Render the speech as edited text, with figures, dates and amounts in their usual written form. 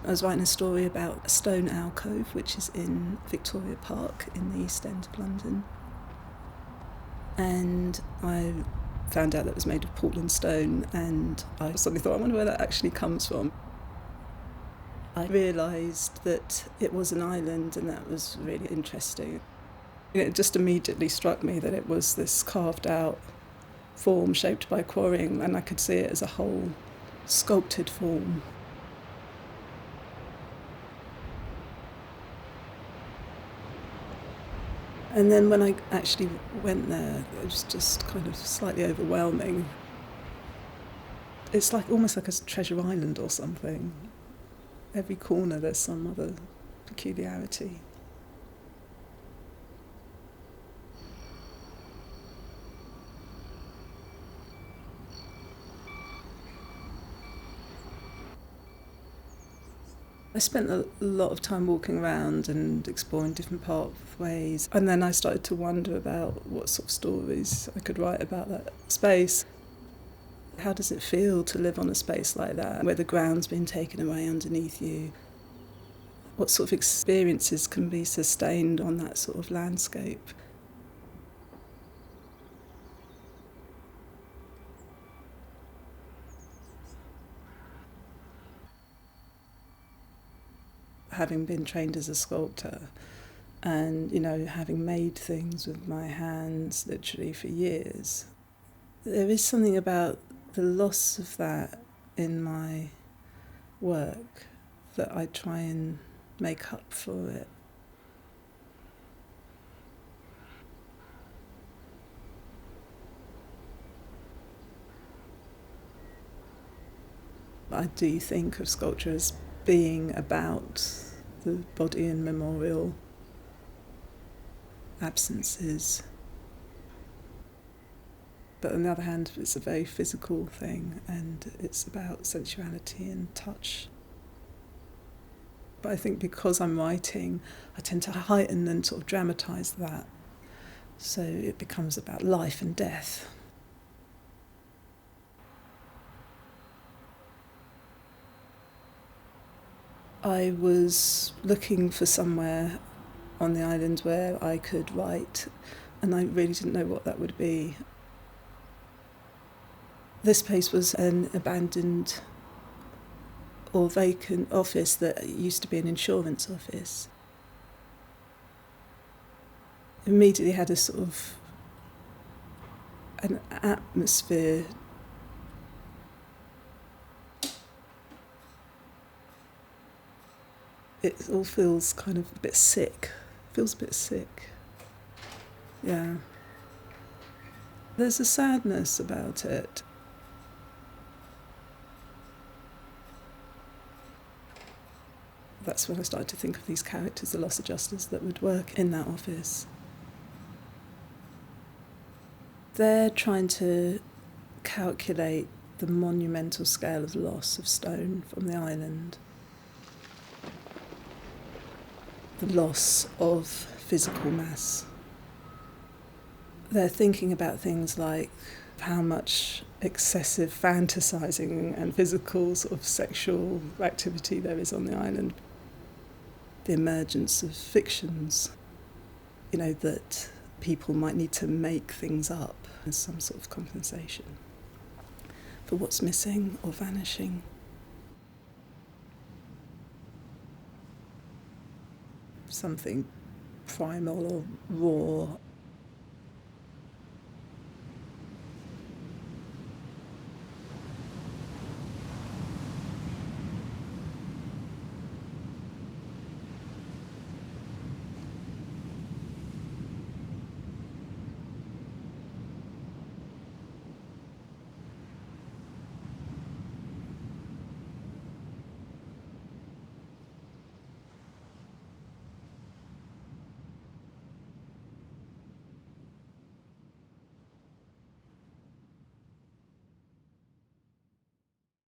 I was writing a story about a stone alcove, which is in Victoria Park in the East End of London. And I found out that it was made of Portland stone, and I suddenly thought, I wonder where that actually comes from. I realised that it was an island, and that was really interesting. It just immediately struck me that it was this carved out form shaped by quarrying, and I could see it as a whole sculpted form. And then when I actually went there, it was just kind of slightly overwhelming. It's like almost like a treasure island or something. Every corner there's some other peculiarity. I spent a lot of time walking around and exploring different pathways, and then I started to wonder about what sort of stories I could write about that space. How does it feel to live on a space like that, where the ground's been taken away underneath you? What sort of experiences can be sustained on that sort of landscape? Having been trained as a sculptor and, having made things with my hands literally for years, there is something about the loss of that in my work that I try and make up for it. I do think of sculpture as being about the body and memorial absences. But on the other hand, it's a very physical thing, and it's about sensuality and touch. But I think because I'm writing, I tend to heighten and sort of dramatise that. So it becomes about life and death. I was looking for somewhere on the island where I could write, and I really didn't know what that would be. This place was an abandoned or vacant office that used to be an insurance office. It immediately had a sort of an atmosphere. It all feels kind of a bit sick. Feels a bit sick. Yeah. There's a sadness about it. That's when I started to think of these characters, the loss adjusters that would work in that office. They're trying to calculate the monumental scale of loss of stone from the island. The loss of physical mass. They're thinking about things like how much excessive fantasising and physical sort of sexual activity there is on the island. The emergence of fictions, that people might need to make things up as some sort of compensation for what's missing or vanishing. Something primal or raw.